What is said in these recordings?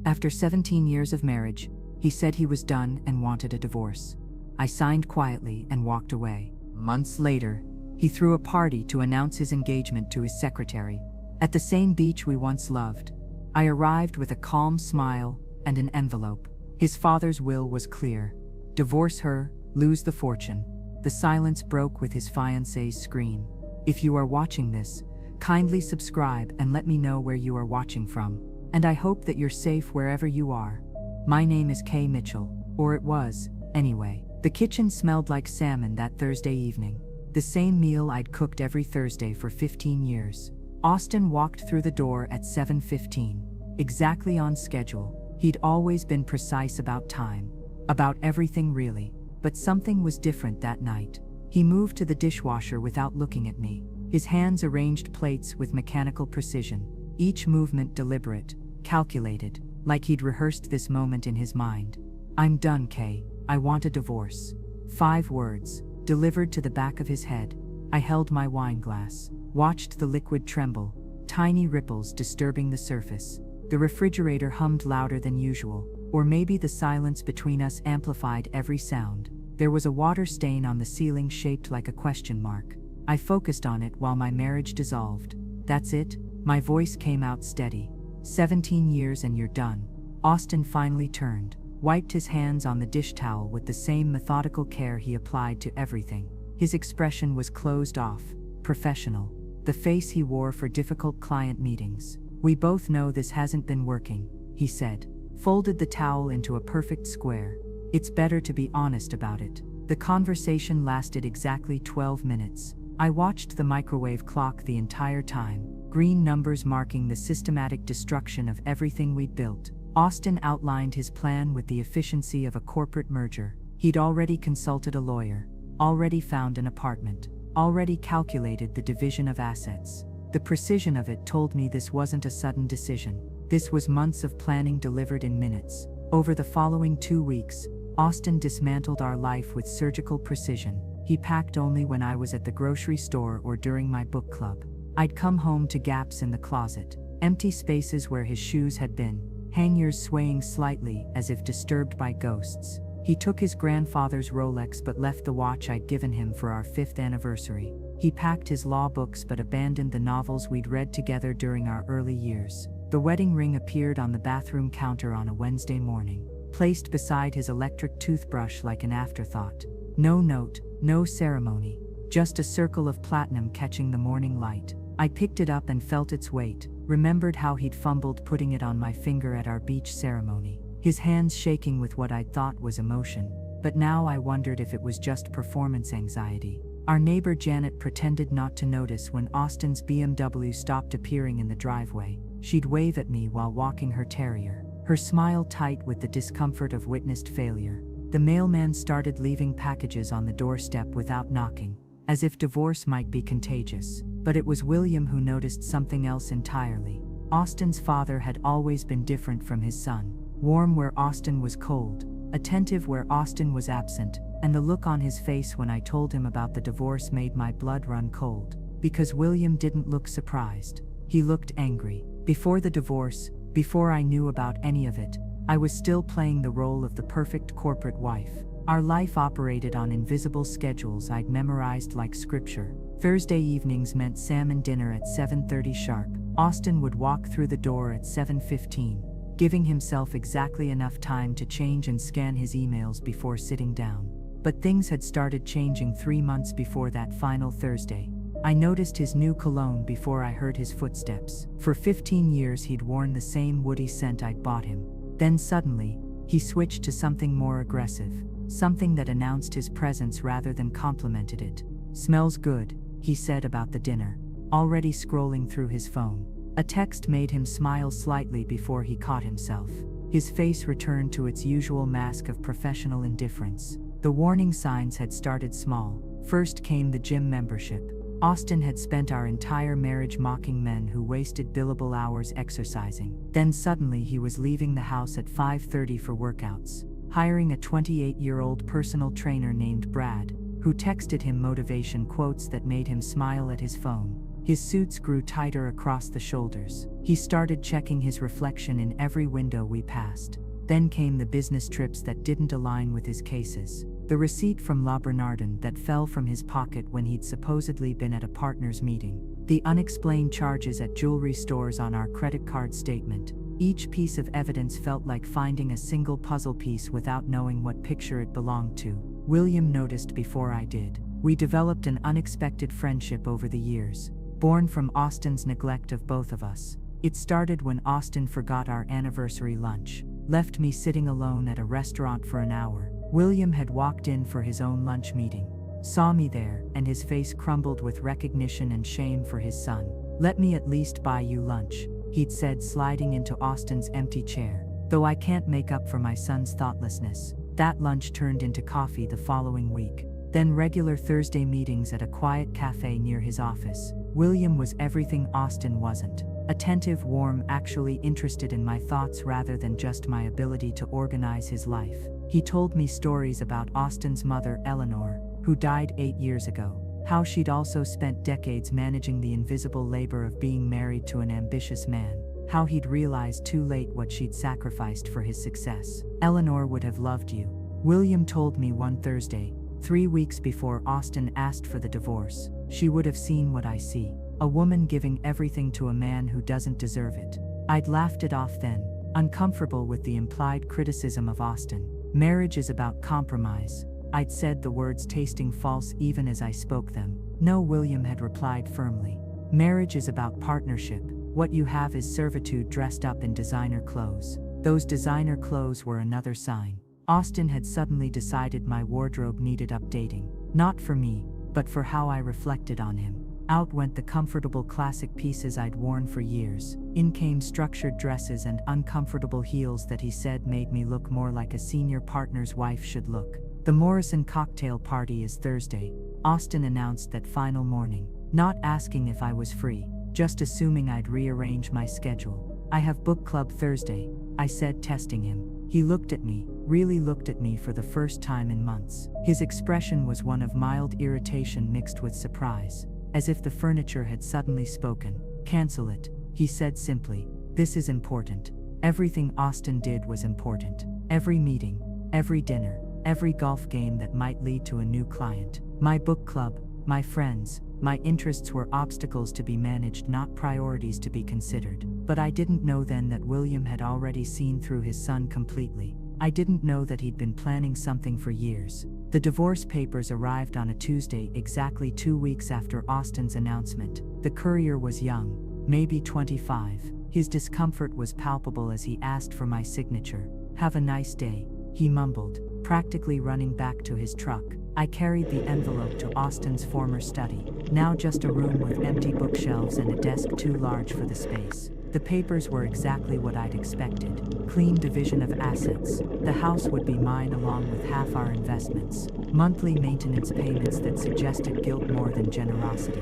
After 17 years of marriage, he said he was done and wanted a divorce. I signed quietly and walked away. Months later, he threw a party to announce his engagement to his secretary, at the same beach we once loved. I arrived with a calm smile and an envelope. His father's will was clear: divorce her, lose the fortune. The silence broke with his fiancée's scream. If you are watching this, kindly subscribe and let me know where you are watching from. And I hope that you're safe wherever you are. My name is Kay Mitchell, or it was, anyway. The kitchen smelled like salmon that Thursday evening, the same meal I'd cooked every Thursday for 15 years. Austin walked through the door at 7:15, exactly on schedule. He'd always been precise about time, about everything really, but something was different that night. He moved to the dishwasher without looking at me. His hands arranged plates with mechanical precision, each movement deliberate, calculated, like he'd rehearsed this moment in his mind. "I'm done, Kay. I want a divorce." 5 words, delivered to the back of his head. I held my wine glass, watched the liquid tremble, tiny ripples disturbing the surface. The refrigerator hummed louder than usual, or maybe the silence between us amplified every sound. There was a water stain on the ceiling shaped like a question mark. I focused on it while my marriage dissolved. "That's it?" My voice came out steady. 17 years and you're done." Austin finally turned, wiped his hands on the dish towel with the same methodical care he applied to everything. His expression was closed off, professional, the face he wore for difficult client meetings. "We both know this hasn't been working," he said, folded the towel into a perfect square. "It's better to be honest about it." The conversation lasted exactly 12 minutes. I watched the microwave clock the entire time, green numbers marking the systematic destruction of everything we'd built. Austin outlined his plan with the efficiency of a corporate merger. He'd already consulted a lawyer, already found an apartment, already calculated the division of assets. The precision of it told me this wasn't a sudden decision. This was months of planning delivered in minutes. Over the following 2 weeks, Austin dismantled our life with surgical precision. He packed only when I was at the grocery store or during my book club. I'd come home to gaps in the closet, empty spaces where his shoes had been, hangers swaying slightly as if disturbed by ghosts. He took his grandfather's Rolex but left the watch I'd given him for our 5th anniversary. He packed his law books but abandoned the novels we'd read together during our early years. The wedding ring appeared on the bathroom counter on a Wednesday morning, placed beside his electric toothbrush like an afterthought. No note, no ceremony, just a circle of platinum catching the morning light. I picked it up and felt its weight, remembered how he'd fumbled putting it on my finger at our beach ceremony, his hands shaking with what I'd thought was emotion. But now I wondered if it was just performance anxiety. Our neighbor Janet pretended not to notice when Austin's BMW stopped appearing in the driveway. She'd wave at me while walking her terrier, her smile tight with the discomfort of witnessed failure. The mailman started leaving packages on the doorstep without knocking, as if divorce might be contagious. But it was William who noticed something else entirely. Austin's father had always been different from his son, warm where Austin was cold, attentive where Austin was absent, and the look on his face when I told him about the divorce made my blood run cold. Because William didn't look surprised. He looked angry. Before the divorce, before I knew about any of it, I was still playing the role of the perfect corporate wife. Our life operated on invisible schedules I'd memorized like scripture. Thursday evenings meant salmon dinner at 7:30 sharp. Austin would walk through the door at 7:15, giving himself exactly enough time to change and scan his emails before sitting down. But things had started changing 3 months before that final Thursday. I noticed his new cologne before I heard his footsteps. For 15 years he'd worn the same woody scent I'd bought him. Then suddenly, he switched to something more aggressive, something that announced his presence rather than complimented it. "Smells good," he said about the dinner, already scrolling through his phone. A text made him smile slightly before he caught himself. His face returned to its usual mask of professional indifference. The warning signs had started small. First came the gym membership. Austin had spent our entire marriage mocking men who wasted billable hours exercising. Then suddenly he was leaving the house at 5:30 for workouts, hiring a 28-year-old personal trainer named Brad, who texted him motivation quotes that made him smile at his phone. His suits grew tighter across the shoulders. He started checking his reflection in every window we passed. Then came the business trips that didn't align with his cases. The receipt from La Bernardin that fell from his pocket when he'd supposedly been at a partners meeting. The unexplained charges at jewelry stores on our credit card statement. Each piece of evidence felt like finding a single puzzle piece without knowing what picture it belonged to. William noticed before I did. We developed an unexpected friendship over the years, born from Austin's neglect of both of us. It started when Austin forgot our anniversary lunch, left me sitting alone at a restaurant for an hour. William had walked in for his own lunch meeting, saw me there, and his face crumbled with recognition and shame for his son. "Let me at least buy you lunch," he'd said, sliding into Austin's empty chair. Though I can't make up for my son's thoughtlessness, that lunch turned into coffee the following week. Then regular Thursday meetings at a quiet cafe near his office. William was everything Austin wasn't. Attentive, warm, actually interested in my thoughts rather than just my ability to organize his life. He told me stories about Austin's mother, Eleanor, who died 8 years ago. How she'd also spent decades managing the invisible labor of being married to an ambitious man. How he'd realized too late what she'd sacrificed for his success. "Eleanor would have loved you," William told me one Thursday, 3 weeks before Austin asked for the divorce. "She would have seen what I see. A woman giving everything to a man who doesn't deserve it." I'd laughed it off then, uncomfortable with the implied criticism of Austin. "Marriage is about compromise," I'd said, the words tasting false even as I spoke them. "No," William had replied firmly. "Marriage is about partnership. What you have is servitude dressed up in designer clothes." Those designer clothes were another sign. Austin had suddenly decided my wardrobe needed updating. Not for me, but for how I reflected on him. Out went the comfortable classic pieces I'd worn for years. In came structured dresses and uncomfortable heels that he said made me look more like a senior partner's wife should look. "The Morrison cocktail party is Thursday," Austin announced that final morning, not asking if I was free, just assuming I'd rearrange my schedule. "I have book club Thursday," I said, testing him. He looked at me, really looked at me for the first time in months. His expression was one of mild irritation mixed with surprise, as if the furniture had suddenly spoken. "Cancel it," he said simply. "This is important." Everything Austin did was important. Every meeting, every dinner, every golf game that might lead to a new client. My book club, my friends, my interests were obstacles to be managed, not priorities to be considered. But I didn't know then that William had already seen through his son completely. I didn't know that he'd been planning something for years. The divorce papers arrived on a Tuesday, exactly 2 weeks after Austin's announcement. The courier was young, maybe 25. His discomfort was palpable as he asked for my signature. "Have a nice day," he mumbled, practically running back to his truck. I carried the envelope to Austin's former study, now just a room with empty bookshelves and a desk too large for the space. The papers were exactly what I'd expected. Clean division of assets. The house would be mine along with half our investments. Monthly maintenance payments that suggested guilt more than generosity.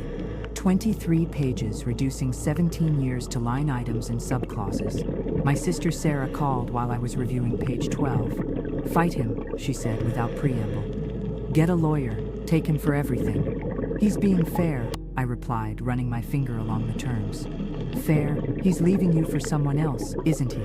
23 pages reducing 17 years to line items and subclauses. My sister Sarah called while I was reviewing page 12. "Fight him," she said without preamble. "Get a lawyer, take him for everything." "He's being fair," I replied, running my finger along the terms. "Fair? He's leaving you for someone else, isn't he?"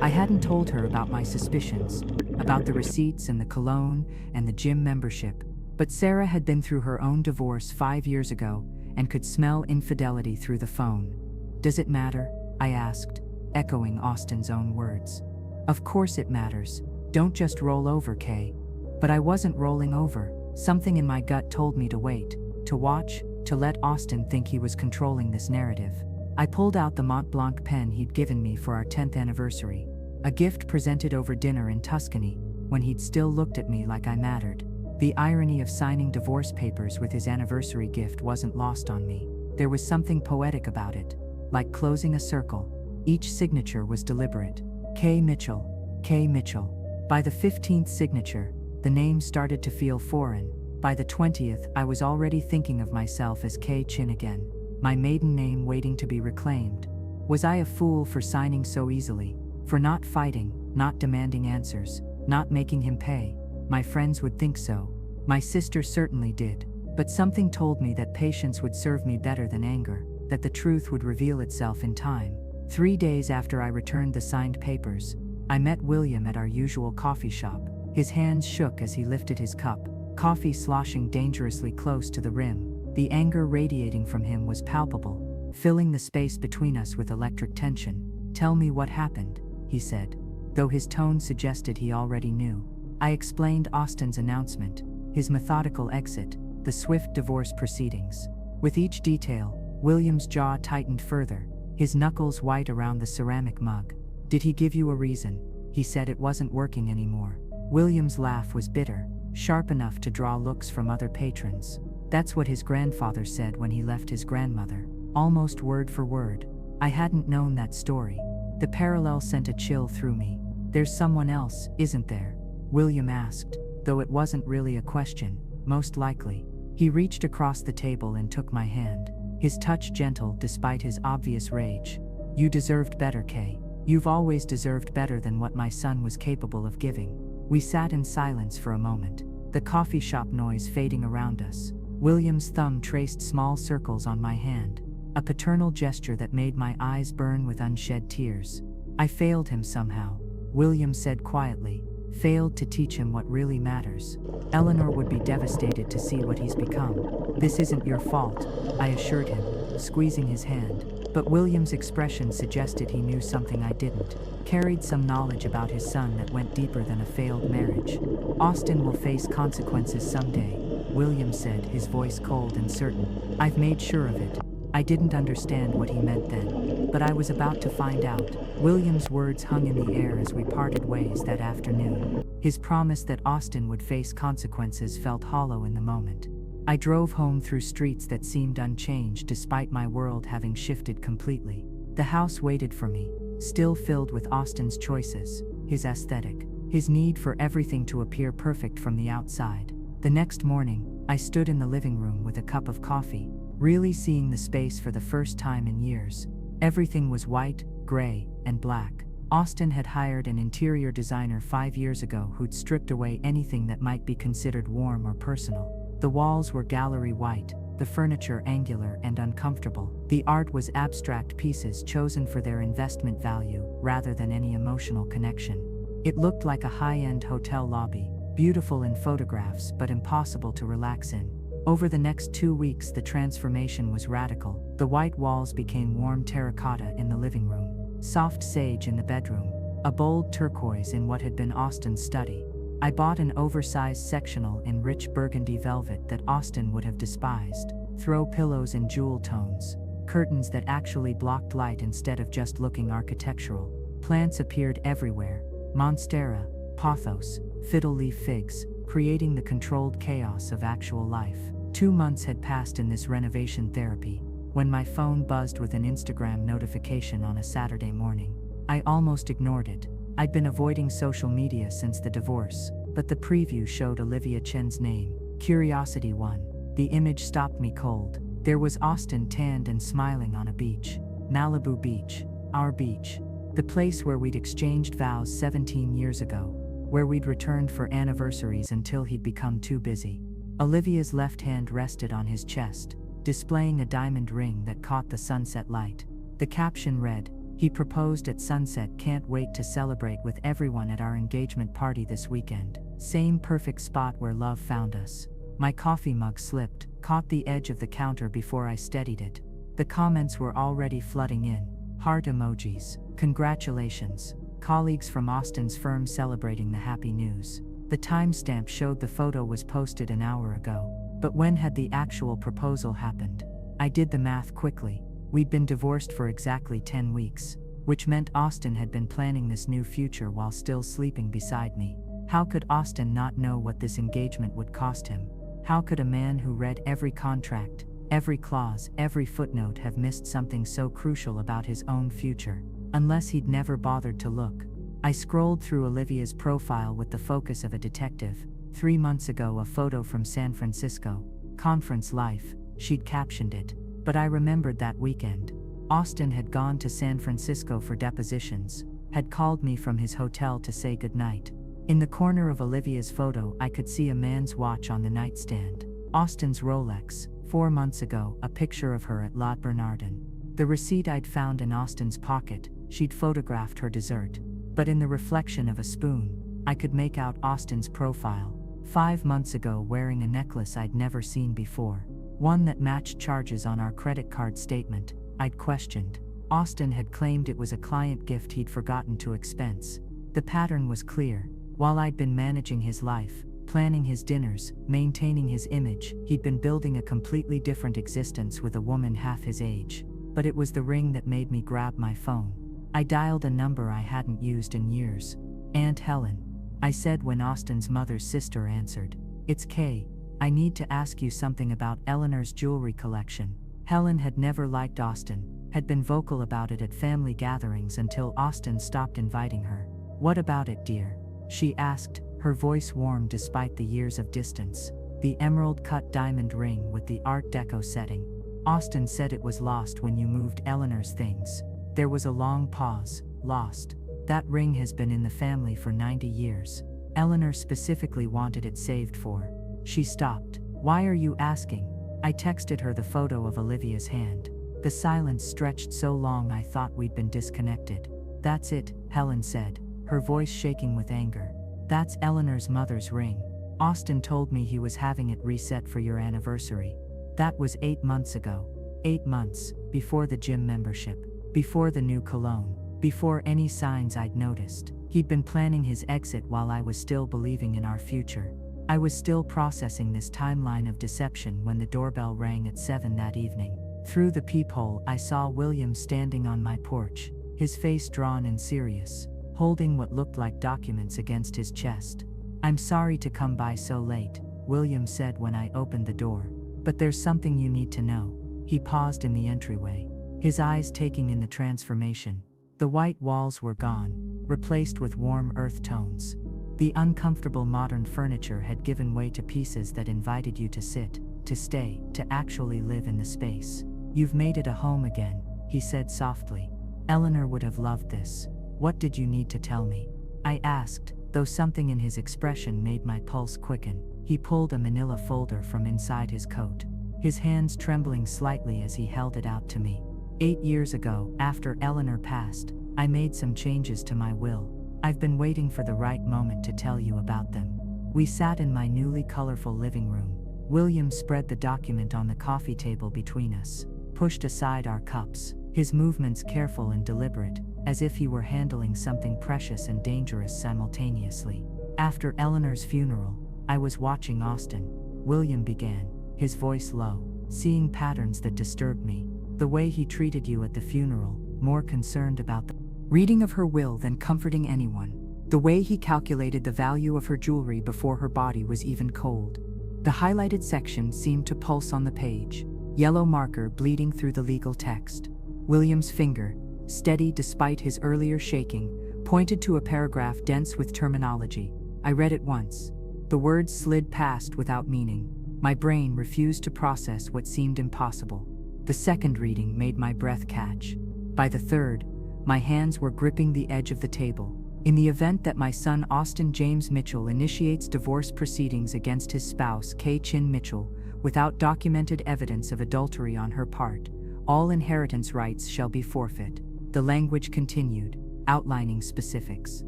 I hadn't told her about my suspicions, about the receipts and the cologne and the gym membership, but Sarah had been through her own divorce 5 years ago and could smell infidelity through the phone. "Does it matter?" I asked, echoing Austin's own words. "Of course it matters. Don't just roll over, Kay." But I wasn't rolling over. Something in my gut told me to wait, to watch, to let Austin think he was controlling this narrative. I pulled out the Mont Blanc pen he'd given me for our 10th anniversary, a gift presented over dinner in Tuscany, when he'd still looked at me like I mattered. The irony of signing divorce papers with his anniversary gift wasn't lost on me. There was something poetic about it, like closing a circle. Each signature was deliberate. K. Mitchell, K. Mitchell. By the 15th signature, the name started to feel foreign. By the 20th, I was already thinking of myself as Kay Chin again, my maiden name waiting to be reclaimed. Was I a fool for signing so easily? For not fighting, not demanding answers, not making him pay? My friends would think so. My sister certainly did. But something told me that patience would serve me better than anger, that the truth would reveal itself in time. 3 days after I returned the signed papers, I met William at our usual coffee shop. His hands shook as he lifted his cup, coffee sloshing dangerously close to the rim. The anger radiating from him was palpable, filling the space between us with electric tension. "Tell me what happened," he said, though his tone suggested he already knew. I explained Austin's announcement, his methodical exit, the swift divorce proceedings. With each detail, William's jaw tightened further, his knuckles white around the ceramic mug. "Did he give you a reason?" He said it wasn't working anymore. William's laugh was bitter, sharp enough to draw looks from other patrons. "That's what his grandfather said when he left his grandmother, almost word for word." I hadn't known that story. The parallel sent a chill through me. "There's someone else, isn't there?" William asked, though it wasn't really a question, most likely. He reached across the table and took my hand, his touch gentle despite his obvious rage. "You deserved better, Kay. You've always deserved better than what my son was capable of giving." We sat in silence for a moment, the coffee shop noise fading around us. William's thumb traced small circles on my hand, a paternal gesture that made my eyes burn with unshed tears. "I failed him somehow," William said quietly. "Failed to teach him what really matters. Eleanor would be devastated to see what he's become." "This isn't your fault," I assured him, squeezing his hand. But William's expression suggested he knew something I didn't, carried some knowledge about his son that went deeper than a failed marriage. "Austin will face consequences someday," William said, his voice cold and certain. "I've made sure of it." I didn't understand what he meant then, but I was about to find out. William's words hung in the air as we parted ways that afternoon. His promise that Austin would face consequences felt hollow in the moment. I drove home through streets that seemed unchanged despite my world having shifted completely. The house waited for me, still filled with Austin's choices, his aesthetic, his need for everything to appear perfect from the outside. The next morning, I stood in the living room with a cup of coffee, really seeing the space for the first time in years. Everything was white, gray, and black. Austin had hired an interior designer 5 years ago who'd stripped away anything that might be considered warm or personal. The walls were gallery white, the furniture angular and uncomfortable. The art was abstract pieces chosen for their investment value rather than any emotional connection. It looked like a high-end hotel lobby, beautiful in photographs but impossible to relax in. Over the next 2 weeks, the transformation was radical. The white walls became warm terracotta in the living room, soft sage in the bedroom, a bold turquoise in what had been Austin's study. I bought an oversized sectional in rich burgundy velvet that Austin would have despised, throw pillows in jewel tones, curtains that actually blocked light instead of just looking architectural. Plants appeared everywhere, monstera, pothos, fiddle-leaf figs, creating the controlled chaos of actual life. 2 months had passed in this renovation therapy, when my phone buzzed with an Instagram notification on a Saturday morning. I almost ignored it. I'd been avoiding social media since the divorce, but the preview showed Olivia Chen's name. Curiosity won. The image stopped me cold. There was Austin tanned and smiling on a beach. Malibu Beach, our beach. The place where we'd exchanged vows 17 years ago, where we'd returned for anniversaries until he'd become too busy. Olivia's left hand rested on his chest, displaying a diamond ring that caught the sunset light. The caption read, "He proposed at sunset, can't wait to celebrate with everyone at our engagement party this weekend. Same perfect spot where love found us." My coffee mug slipped, caught the edge of the counter before I steadied it. The comments were already flooding in. Heart emojis, congratulations, colleagues from Austin's firm celebrating the happy news. The timestamp showed the photo was posted an hour ago. But when had the actual proposal happened? I did the math quickly. We'd been divorced for exactly 10 weeks, which meant Austin had been planning this new future while still sleeping beside me. How could Austin not know what this engagement would cost him? How could a man who read every contract, every clause, every footnote have missed something so crucial about his own future? Unless he'd never bothered to look. I scrolled through Olivia's profile with the focus of a detective. 3 months ago, a photo from San Francisco. Conference life, she'd captioned it. But I remembered that weekend. Austin had gone to San Francisco for depositions, had called me from his hotel to say goodnight. In the corner of Olivia's photo, I could see a man's watch on the nightstand. Austin's Rolex, 4 months ago, a picture of her at La Bernardin. The receipt I'd found in Austin's pocket, she'd photographed her dessert. But in the reflection of a spoon, I could make out Austin's profile. 5 months ago, wearing a necklace I'd never seen before. One that matched charges on our credit card statement. I'd questioned. Austin had claimed it was a client gift he'd forgotten to expense. The pattern was clear. While I'd been managing his life, planning his dinners, maintaining his image, he'd been building a completely different existence with a woman half his age. But it was the ring that made me grab my phone. I dialed a number I hadn't used in years. "Aunt Helen," I said when Austin's mother's sister answered. "It's Kay. I need to ask you something about Eleanor's jewelry collection." Helen had never liked Austin, had been vocal about it at family gatherings until Austin stopped inviting her. "What about it, dear?" she asked, her voice warm despite the years of distance. "The emerald-cut diamond ring with the Art Deco setting. Austin said it was lost when you moved Eleanor's things." There was a long pause. "Lost? That ring has been in the family for 90 years. Eleanor specifically wanted it saved for." She stopped. "Why are you asking?" I texted her the photo of Olivia's hand. The silence stretched so long I thought we'd been disconnected. "That's it," Helen said, her voice shaking with anger. "That's Eleanor's mother's ring. Austin told me he was having it reset for your anniversary. That was 8 months ago. 8 months, before the gym membership, before the new cologne, before any signs I'd noticed. He'd been planning his exit while I was still believing in our future. I was still processing this timeline of deception when the doorbell rang at 7 that evening. Through the peephole, I saw William standing on my porch, his face drawn and serious, holding what looked like documents against his chest. "I'm sorry to come by so late," William said when I opened the door. "But there's something you need to know." He paused in the entryway, his eyes taking in the transformation. The white walls were gone, replaced with warm earth tones. The uncomfortable modern furniture had given way to pieces that invited you to sit, to stay, to actually live in the space. "You've made it a home again," he said softly. "Eleanor would have loved this. What did you need to tell me?" I asked, though something in his expression made my pulse quicken. He pulled a manila folder from inside his coat, his hands trembling slightly as he held it out to me. 8 years ago, after Eleanor passed, I made some changes to my will. I've been waiting for the right moment to tell you about them. We sat in my newly colorful living room. William spread the document on the coffee table between us, pushed aside our cups, his movements careful and deliberate, as if he were handling something precious and dangerous simultaneously. "After Eleanor's funeral, I was watching Austin," William began, his voice low, "seeing patterns that disturbed me. The way he treated you at the funeral, more concerned about the reading of her will than comforting anyone. The way he calculated the value of her jewelry before her body was even cold." The highlighted section seemed to pulse on the page, yellow marker bleeding through the legal text. William's finger, steady despite his earlier shaking, pointed to a paragraph dense with terminology. I read it once. The words slid past without meaning. My brain refused to process what seemed impossible. The second reading made my breath catch. By the third, my hands were gripping the edge of the table. "In the event that my son Austin James Mitchell initiates divorce proceedings against his spouse Kay Chin Mitchell, without documented evidence of adultery on her part, all inheritance rights shall be forfeit." The language continued, outlining specifics.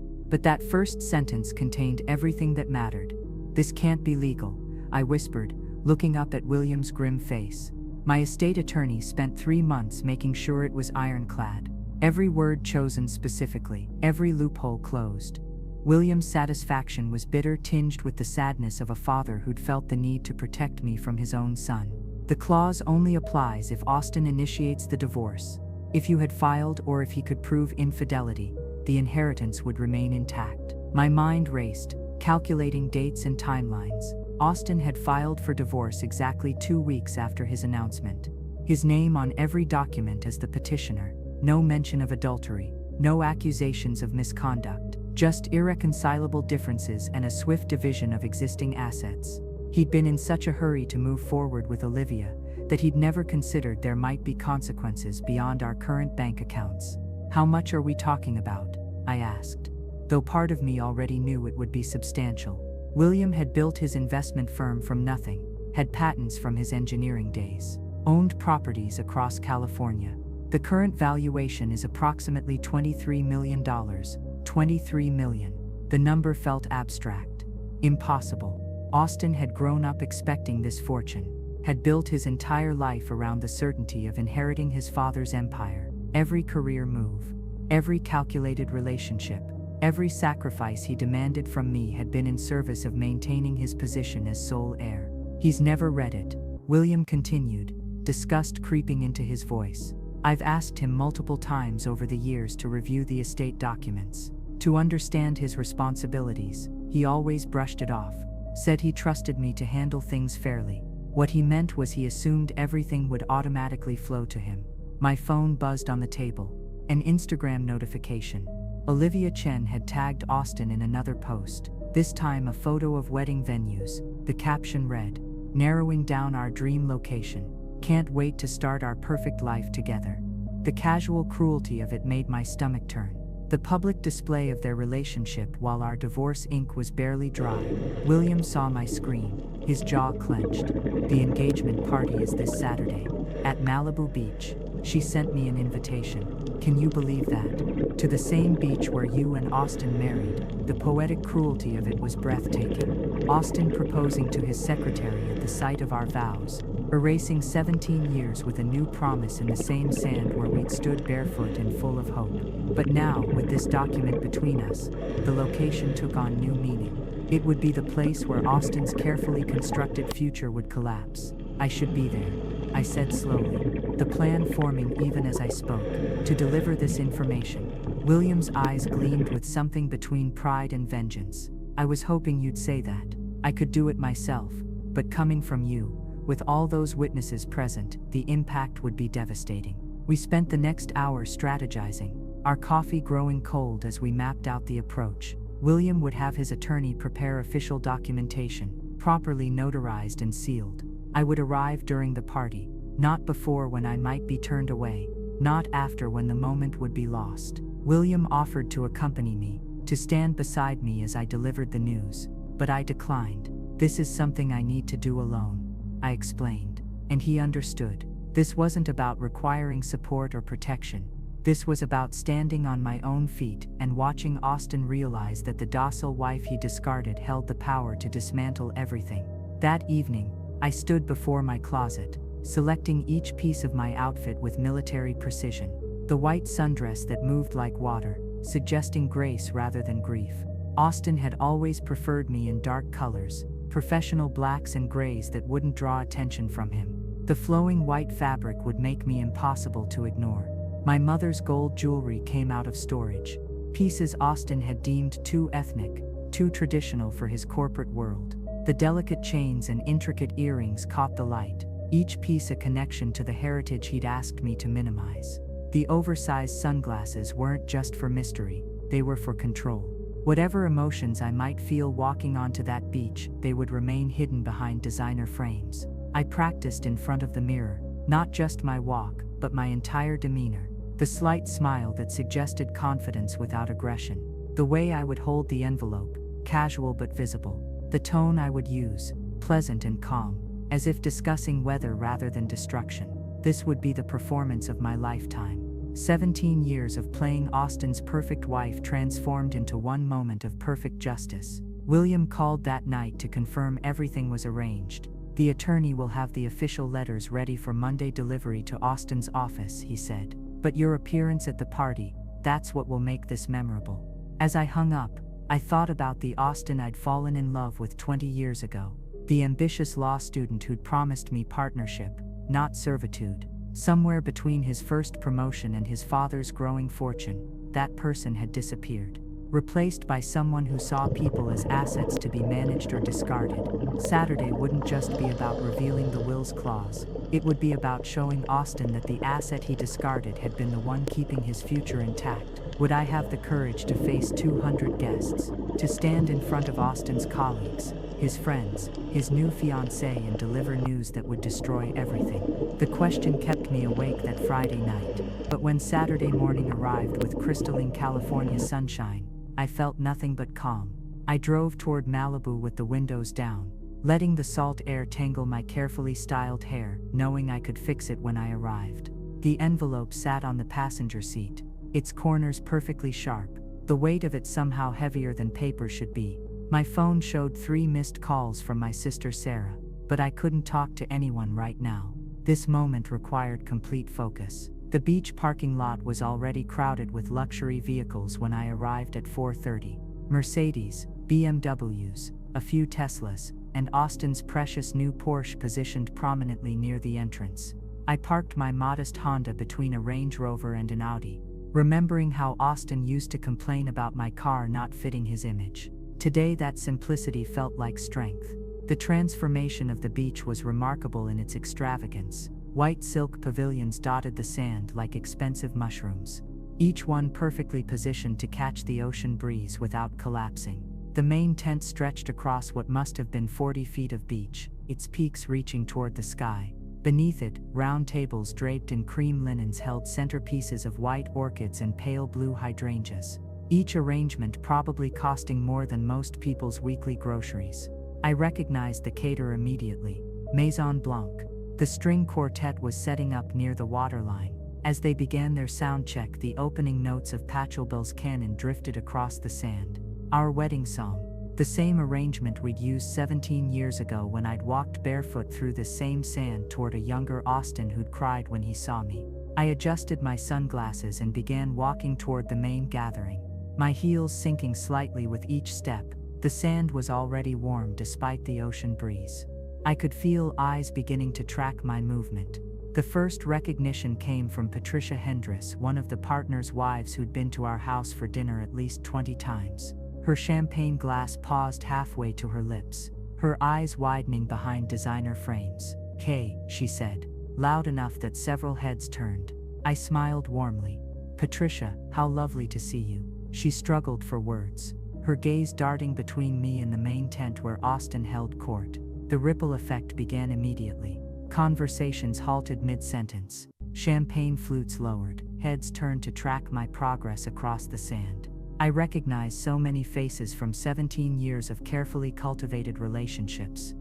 But that first sentence contained everything that mattered. "This can't be legal," I whispered, looking up at William's grim face. My estate attorney spent 3 months making sure it was ironclad. Every word chosen specifically, every loophole closed. William's satisfaction was bitter, tinged with the sadness of a father who'd felt the need to protect me from his own son. "The clause only applies if Austin initiates the divorce. If you had filed or if he could prove infidelity, the inheritance would remain intact." My mind raced, calculating dates and timelines. Austin had filed for divorce exactly 2 weeks after his announcement. His name on every document as the petitioner. No mention of adultery, no accusations of misconduct, just irreconcilable differences and a swift division of existing assets. He'd been in such a hurry to move forward with Olivia that he'd never considered there might be consequences beyond our current bank accounts. "How much are we talking about?" I asked, though part of me already knew it would be substantial. William had built his investment firm from nothing. had patents from his engineering days, owned properties across California. The current valuation is approximately $23 million. $23 million. The number felt abstract. Impossible. Austin had grown up expecting this fortune, had built his entire life around the certainty of inheriting his father's empire. Every career move, every calculated relationship, every sacrifice he demanded from me had been in service of maintaining his position as sole heir. He's never read it, William continued, disgust creeping into his voice. I've asked him multiple times over the years to review the estate documents, to understand his responsibilities. He always brushed it off, said he trusted me to handle things fairly. What he meant was he assumed everything would automatically flow to him. My phone buzzed on the table. An Instagram notification. Olivia Chen had tagged Austin in another post, this time a photo of wedding venues. The caption read, "Narrowing down our dream location. Can't wait to start our perfect life together." The casual cruelty of it made my stomach turn. The public display of their relationship while our divorce ink was barely dry. William saw my screen, his jaw clenched. The engagement party is this Saturday, at Malibu Beach. She sent me an invitation. Can you believe that? To the same beach where you and Austin married. The poetic cruelty of it was breathtaking. Austin proposing to his secretary at the site of our vows, erasing 17 years with a new promise in the same sand where we'd stood barefoot and full of hope. But now, with this document between us, the location took on new meaning. It would be the place where Austin's carefully constructed future would collapse. I should be there, I said slowly, the plan forming even as I spoke, to deliver this information. William's eyes gleamed with something between pride and vengeance. I was hoping you'd say that. I could do it myself, but coming from you, with all those witnesses present, the impact would be devastating. We spent the next hour strategizing, our coffee growing cold as we mapped out the approach. William would have his attorney prepare official documentation, properly notarized and sealed. I would arrive during the party, not before when I might be turned away, not after when the moment would be lost. William offered to accompany me, to stand beside me as I delivered the news, but I declined. This is something I need to do alone, I explained, and he understood. This wasn't about requiring support or protection. This was about standing on my own feet and watching Austin realize that the docile wife he discarded held the power to dismantle everything. That evening, I stood before my closet, selecting each piece of my outfit with military precision. The white sundress that moved like water, suggesting grace rather than grief. Austin had always preferred me in dark colors, professional blacks and grays that wouldn't draw attention from him. The flowing white fabric would make me impossible to ignore. My mother's gold jewelry came out of storage, pieces Austin had deemed too ethnic, too traditional for his corporate world. The delicate chains and intricate earrings caught the light, each piece a connection to the heritage he'd asked me to minimize. The oversized sunglasses weren't just for mystery, they were for control. Whatever emotions I might feel walking onto that beach, they would remain hidden behind designer frames. I practiced in front of the mirror, not just my walk, but my entire demeanor. The slight smile that suggested confidence without aggression. The way I would hold the envelope, casual but visible. The tone I would use, pleasant and calm, as if discussing weather rather than destruction. This would be the performance of my lifetime. 17 years of playing Austin's perfect wife transformed into one moment of perfect justice. William called that night to confirm everything was arranged. The attorney will have the official letters ready for Monday delivery to Austin's office, he said. But your appearance at the party, that's what will make this memorable. As I hung up, I thought about the Austin I'd fallen in love with 20 years ago. The ambitious law student who'd promised me partnership, not servitude. Somewhere between his first promotion and his father's growing fortune, that person had disappeared, replaced by someone who saw people as assets to be managed or discarded. Saturday wouldn't just be about revealing the will's clause. It would be about showing Austin that the asset he discarded had been the one keeping his future intact. Would I have the courage to face 200 guests, to stand in front of Austin's colleagues, his friends, his new fiancée, and deliver news that would destroy everything? The question kept me awake that Friday night, but when Saturday morning arrived with crystalline California sunshine, I felt nothing but calm. I drove toward Malibu with the windows down, letting the salt air tangle my carefully styled hair, knowing I could fix it when I arrived. The envelope sat on the passenger seat, its corners perfectly sharp, the weight of it somehow heavier than paper should be. My phone showed 3 missed calls from my sister Sarah, but I couldn't talk to anyone right now. This moment required complete focus. The beach parking lot was already crowded with luxury vehicles when I arrived at 4:30. Mercedes, BMWs, a few Teslas, and Austin's precious new Porsche positioned prominently near the entrance. I parked my modest Honda between a Range Rover and an Audi, remembering how Austin used to complain about my car not fitting his image. Today that simplicity felt like strength. The transformation of the beach was remarkable in its extravagance. White silk pavilions dotted the sand like expensive mushrooms, each one perfectly positioned to catch the ocean breeze without collapsing. The main tent stretched across what must have been 40 feet of beach, its peaks reaching toward the sky. Beneath it, round tables draped in cream linens held centerpieces of white orchids and pale blue hydrangeas, each arrangement probably costing more than most people's weekly groceries. I recognized the caterer immediately, Maison Blanc. The string quartet was setting up near the waterline. As they began their sound check, the opening notes of Pachelbel's canon drifted across the sand. Our wedding song, the same arrangement we'd used 17 years ago when I'd walked barefoot through the same sand toward a younger Austin who'd cried when he saw me. I adjusted my sunglasses and began walking toward the main gathering, my heels sinking slightly with each step. The sand was already warm despite the ocean breeze. I could feel eyes beginning to track my movement. The first recognition came from Patricia Hendris, one of the partners' wives who'd been to our house for dinner at least 20 times. Her champagne glass paused halfway to her lips, her eyes widening behind designer frames. "Kay," she said, loud enough that several heads turned. I smiled warmly. "Patricia, how lovely to see you." She struggled for words, her gaze darting between me and the main tent where Austin held court. The ripple effect began immediately. Conversations halted mid-sentence. Champagne flutes lowered. Heads turned to track my progress across the sand. I recognized so many faces from 17 years of carefully cultivated relationships.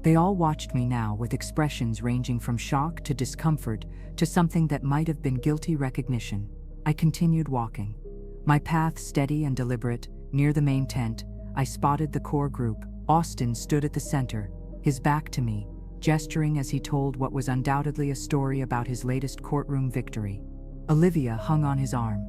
They all watched me now with expressions ranging from shock to discomfort to something that might have been guilty recognition. I continued walking, my path steady and deliberate. Near the main tent, I spotted the core group. Austin stood at the center, his back to me, gesturing as he told what was undoubtedly a story about his latest courtroom victory. Olivia hung on his arm,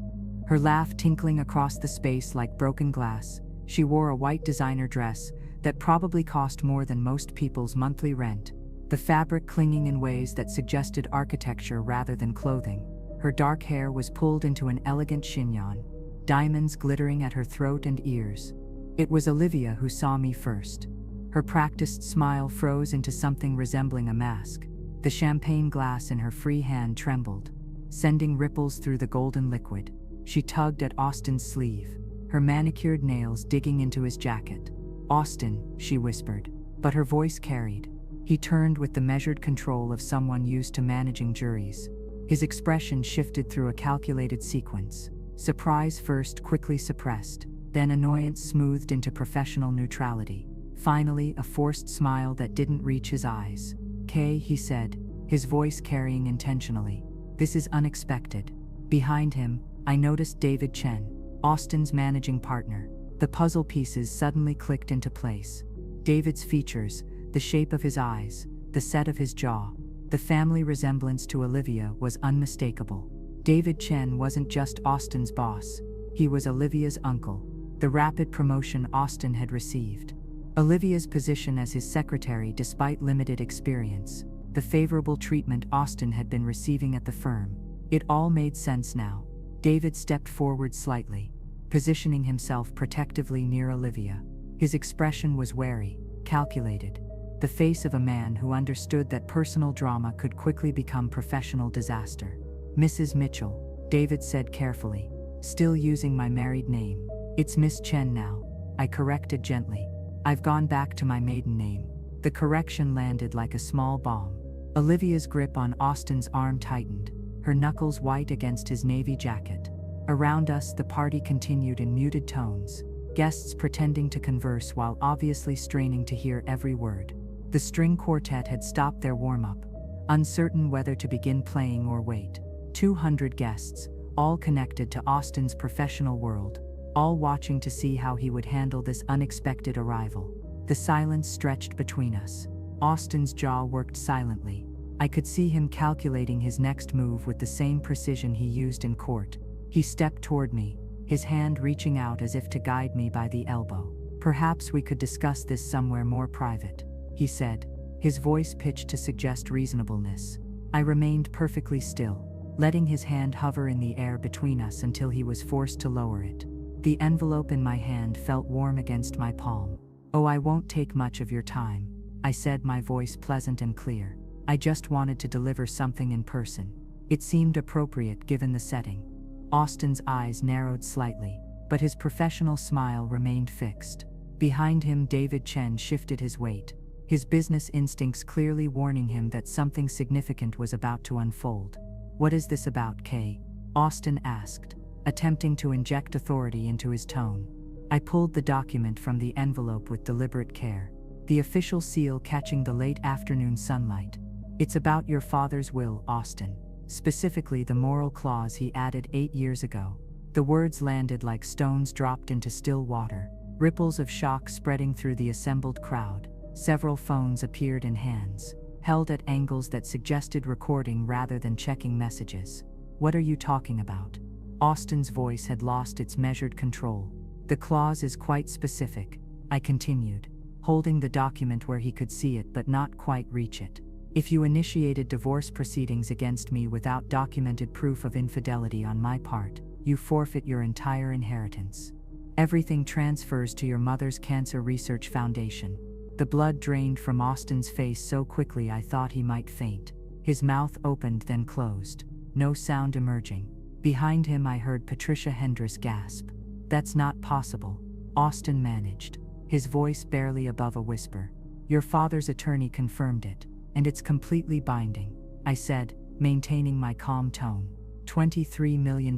her laugh tinkling across the space like broken glass. She wore a white designer dress that probably cost more than most people's monthly rent, the fabric clinging in ways that suggested architecture rather than clothing. Her dark hair was pulled into an elegant chignon, diamonds glittering at her throat and ears. It was Olivia who saw me first. Her practiced smile froze into something resembling a mask. The champagne glass in her free hand trembled, sending ripples through the golden liquid. She tugged at Austin's sleeve, her manicured nails digging into his jacket. "Austin," she whispered, but her voice carried. He turned with the measured control of someone used to managing juries. His expression shifted through a calculated sequence. Surprise first, quickly suppressed, then annoyance smoothed into professional neutrality. Finally, a forced smile that didn't reach his eyes. "Kay," he said, his voice carrying intentionally. "This is unexpected." Behind him, I noticed David Chen, Austin's managing partner. The puzzle pieces suddenly clicked into place. David's features, the shape of his eyes, the set of his jaw, the family resemblance to Olivia was unmistakable. David Chen wasn't just Austin's boss, he was Olivia's uncle, the rapid promotion Austin had received. Olivia's position as his secretary despite limited experience, the favorable treatment Austin had been receiving at the firm. It all made sense now. David stepped forward slightly, positioning himself protectively near Olivia. His expression was wary, calculated, the face of a man who understood that personal drama could quickly become professional disaster. "Mrs. Mitchell," David said carefully, still using my married name. "It's Miss Chen now," I corrected gently. "I've gone back to my maiden name." The correction landed like a small bomb. Olivia's grip on Austin's arm tightened, her knuckles white against his navy jacket. Around us, the party continued in muted tones, guests pretending to converse while obviously straining to hear every word. The string quartet had stopped their warm-up, uncertain whether to begin playing or wait. 200 guests, all connected to Austin's professional world, all watching to see how he would handle this unexpected arrival. The silence stretched between us. Austin's jaw worked silently. I could see him calculating his next move with the same precision he used in court. He stepped toward me, his hand reaching out as if to guide me by the elbow. "Perhaps we could discuss this somewhere more private," he said, his voice pitched to suggest reasonableness. I remained perfectly still, letting his hand hover in the air between us until he was forced to lower it. The envelope in my hand felt warm against my palm. "Oh, I won't take much of your time," I said, my voice pleasant and clear. "I just wanted to deliver something in person." It seemed appropriate given the setting. Austin's eyes narrowed slightly, but his professional smile remained fixed. Behind him, David Chen shifted his weight, his business instincts clearly warning him that something significant was about to unfold. "What is this about, Kay?" Austin asked, attempting to inject authority into his tone. I pulled the document from the envelope with deliberate care, the official seal catching the late afternoon sunlight. "It's about your father's will, Austin. Specifically the moral clause he added 8 years ago." The words landed like stones dropped into still water, ripples of shock spreading through the assembled crowd. Several phones appeared in hands, held at angles that suggested recording rather than checking messages. "What are you talking about?" Austin's voice had lost its measured control. "The clause is quite specific," I continued, holding the document where he could see it but not quite reach it. "If you initiated divorce proceedings against me without documented proof of infidelity on my part, you forfeit your entire inheritance. Everything transfers to your mother's cancer research foundation." The blood drained from Austin's face so quickly I thought he might faint. His mouth opened then closed, no sound emerging. Behind him I heard Patricia Hendris gasp. "That's not possible," Austin managed, his voice barely above a whisper. "Your father's attorney confirmed it, and it's completely binding," I said, maintaining my calm tone. $23 million,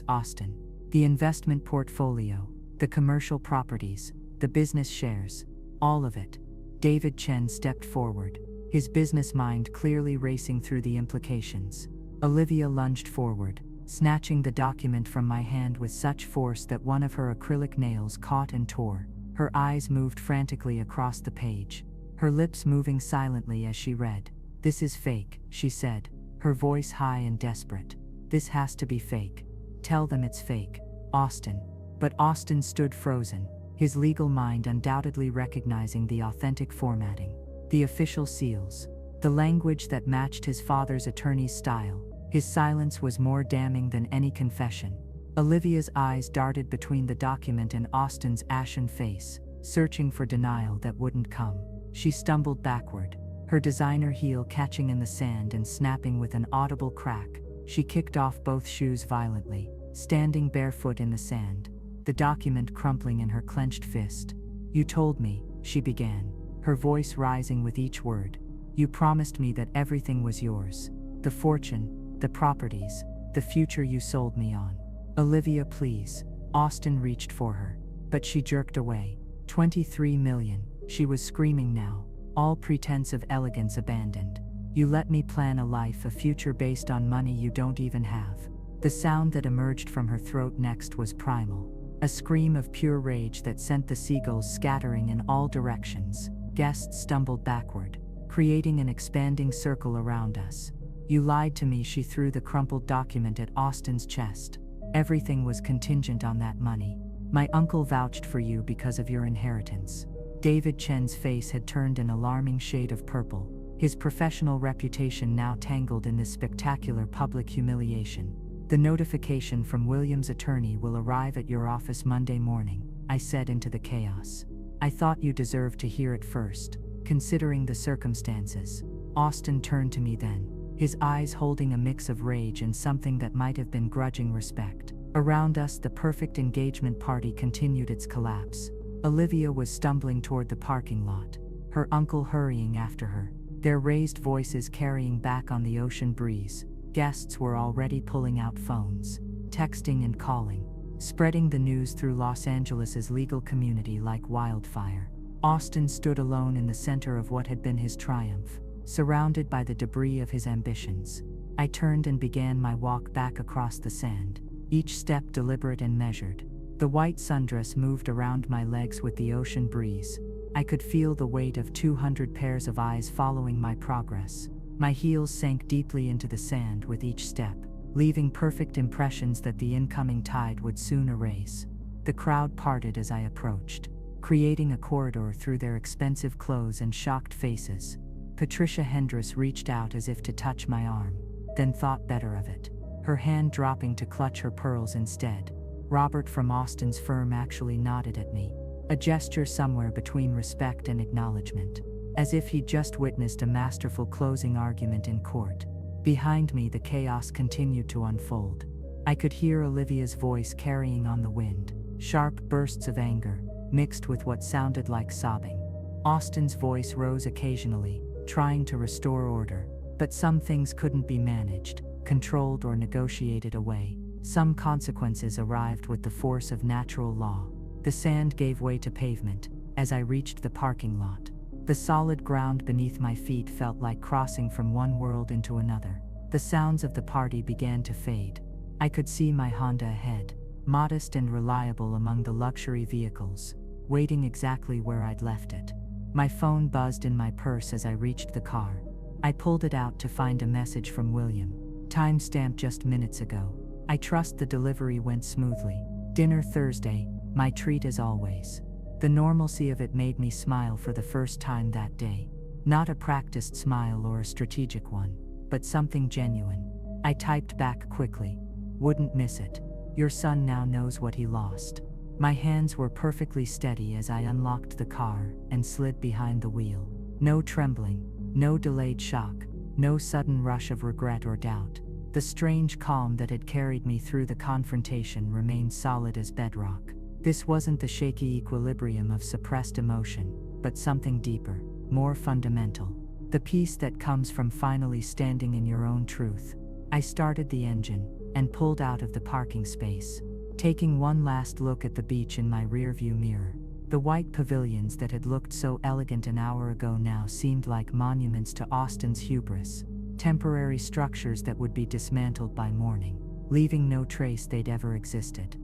Austin. The investment portfolio, the commercial properties, the business shares, all of it. David Chen stepped forward, his business mind clearly racing through the implications. Olivia lunged forward, snatching the document from my hand with such force that one of her acrylic nails caught and tore. Her eyes moved frantically across the page, her lips moving silently as she read. "This is fake," she said, her voice high and desperate. "This has to be fake. Tell them it's fake, Austin." But Austin stood frozen, his legal mind undoubtedly recognizing the authentic formatting, the official seals, the language that matched his father's attorney's style. His silence was more damning than any confession. Olivia's eyes darted between the document and Austin's ashen face, searching for denial that wouldn't come. She stumbled backward, her designer heel catching in the sand and snapping with an audible crack. She kicked off both shoes violently, standing barefoot in the sand, the document crumpling in her clenched fist. "You told me," she began, her voice rising with each word. "You promised me that everything was yours. The fortune, the properties, the future you sold me on." "Olivia, please." Austin reached for her, but she jerked away. 23 million, she was screaming now, all pretense of elegance abandoned. "You let me plan a life, a future based on money you don't even have." The sound that emerged from her throat next was primal, a scream of pure rage that sent the seagulls scattering in all directions. Guests stumbled backward, creating an expanding circle around us. "You lied to me," she threw the crumpled document at Austin's chest. "Everything was contingent on that money. My uncle vouched for you because of your inheritance." David Chen's face had turned an alarming shade of purple, his professional reputation now tangled in this spectacular public humiliation. "The notification from William's attorney will arrive at your office Monday morning," I said into the chaos. "I thought you deserved to hear it first, considering the circumstances." Austin turned to me then, his eyes holding a mix of rage and something that might have been grudging respect. Around us, the perfect engagement party continued its collapse. Olivia was stumbling toward the parking lot, her uncle hurrying after her, their raised voices carrying back on the ocean breeze. Guests were already pulling out phones, texting and calling, spreading the news through Los Angeles's legal community like wildfire. Austin stood alone in the center of what had been his triumph, surrounded by the debris of his ambitions. I turned and began my walk back across the sand, each step deliberate and measured. The white sundress moved around my legs with the ocean breeze. I could feel the weight of 200 pairs of eyes following my progress. My heels sank deeply into the sand with each step, leaving perfect impressions that the incoming tide would soon erase. The crowd parted as I approached, creating a corridor through their expensive clothes and shocked faces. Patricia Hendress reached out as if to touch my arm, then thought better of it, her hand dropping to clutch her pearls instead. Robert from Austin's firm actually nodded at me, a gesture somewhere between respect and acknowledgement, as if he'd just witnessed a masterful closing argument in court. Behind me, the chaos continued to unfold. I could hear Olivia's voice carrying on the wind, sharp bursts of anger, mixed with what sounded like sobbing. Austin's voice rose occasionally, trying to restore order, but some things couldn't be managed, controlled, or negotiated away. Some consequences arrived with the force of natural law. The sand gave way to pavement as I reached the parking lot. The solid ground beneath my feet felt like crossing from one world into another. The sounds of the party began to fade. I could see my Honda ahead, modest and reliable among the luxury vehicles, waiting exactly where I'd left it. My phone buzzed in my purse as I reached the car. I pulled it out to find a message from William, timestamped just minutes ago. I trust the delivery went smoothly. Dinner Thursday, my treat as always. The normalcy of it made me smile for the first time that day. Not a practiced smile or a strategic one, but something genuine. I typed back quickly. Wouldn't miss it. Your son now knows what he lost. My hands were perfectly steady as I unlocked the car and slid behind the wheel. No trembling, no delayed shock, no sudden rush of regret or doubt. The strange calm that had carried me through the confrontation remained solid as bedrock. This wasn't the shaky equilibrium of suppressed emotion, but something deeper, more fundamental. The peace that comes from finally standing in your own truth. I started the engine and pulled out of the parking space, taking one last look at the beach in my rearview mirror. The white pavilions that had looked so elegant an hour ago now seemed like monuments to Austin's hubris, temporary structures that would be dismantled by morning, leaving no trace they'd ever existed.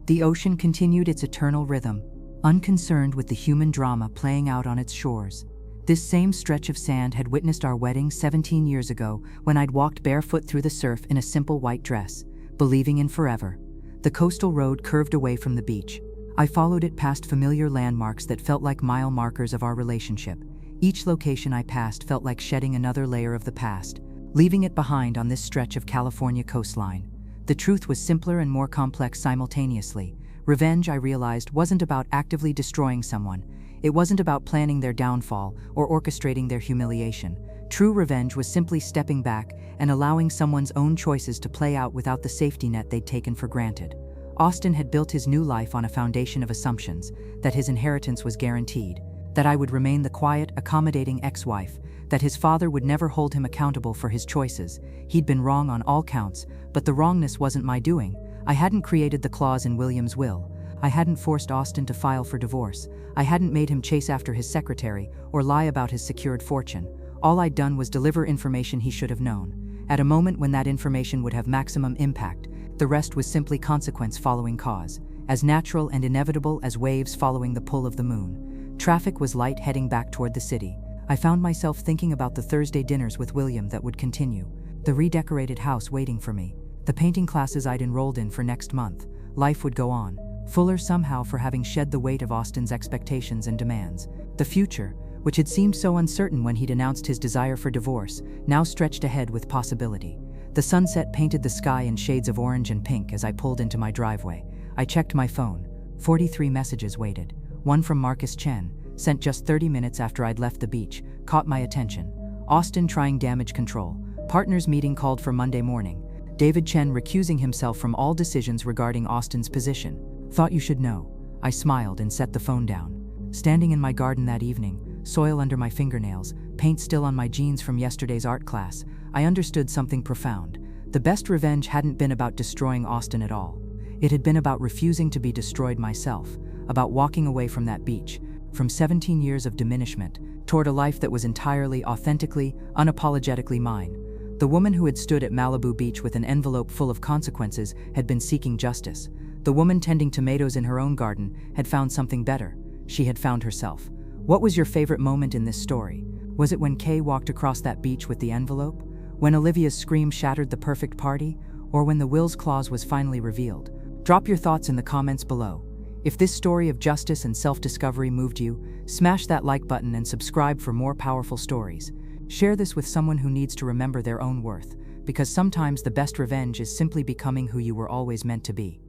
The ocean continued its eternal rhythm, unconcerned with the human drama playing out on its shores. This same stretch of sand had witnessed our wedding 17 years ago, when I'd walked barefoot through the surf in a simple white dress, believing in forever. The coastal road curved away from the beach. I followed it past familiar landmarks that felt like mile markers of our relationship. Each location I passed felt like shedding another layer of the past, leaving it behind on this stretch of California coastline. The truth was simpler and more complex simultaneously. Revenge, I realized, wasn't about actively destroying someone. It wasn't about planning their downfall or orchestrating their humiliation. True revenge was simply stepping back and allowing someone's own choices to play out without the safety net they'd taken for granted. Austin had built his new life on a foundation of assumptions, that his inheritance was guaranteed, that I would remain the quiet, accommodating ex-wife, that his father would never hold him accountable for his choices. He'd been wrong on all counts, but the wrongness wasn't my doing. I hadn't created the clause in William's will. I hadn't forced Austin to file for divorce. I hadn't made him chase after his secretary or lie about his secured fortune. All I'd done was deliver information he should have known. At a moment when that information would have maximum impact, the rest was simply consequence following cause, as natural and inevitable as waves following the pull of the moon. Traffic was light heading back toward the city. I found myself thinking about the Thursday dinners with William that would continue, the redecorated house waiting for me, the painting classes I'd enrolled in for next month. Life would go on, fuller somehow for having shed the weight of Austin's expectations and demands. The future, which had seemed so uncertain when he'd announced his desire for divorce, now stretched ahead with possibility. The sunset painted the sky in shades of orange and pink as I pulled into my driveway. I checked my phone. 43 messages waited. One from Marcus Chen, sent just 30 minutes after I'd left the beach, caught my attention. Austin trying damage control. Partners meeting called for Monday morning. David Chen recusing himself from all decisions regarding Austin's position. Thought you should know. I smiled and set the phone down. Standing in my garden that evening, soil under my fingernails, paint still on my jeans from yesterday's art class, I understood something profound. The best revenge hadn't been about destroying Austin at all. It had been about refusing to be destroyed myself, about walking away from that beach, from 17 years of diminishment toward a life that was entirely, authentically, unapologetically mine. The woman who had stood at Malibu Beach with an envelope full of consequences had been seeking justice. The woman tending tomatoes in her own garden had found something better. She had found herself. What was your favorite moment in this story? Was it when Kay walked across that beach with the envelope? When Olivia's scream shattered the perfect party? Or when the will's clause was finally revealed? Drop your thoughts in the comments below. If this story of justice and self-discovery moved you, smash that like button and subscribe for more powerful stories. Share this with someone who needs to remember their own worth, because sometimes the best revenge is simply becoming who you were always meant to be.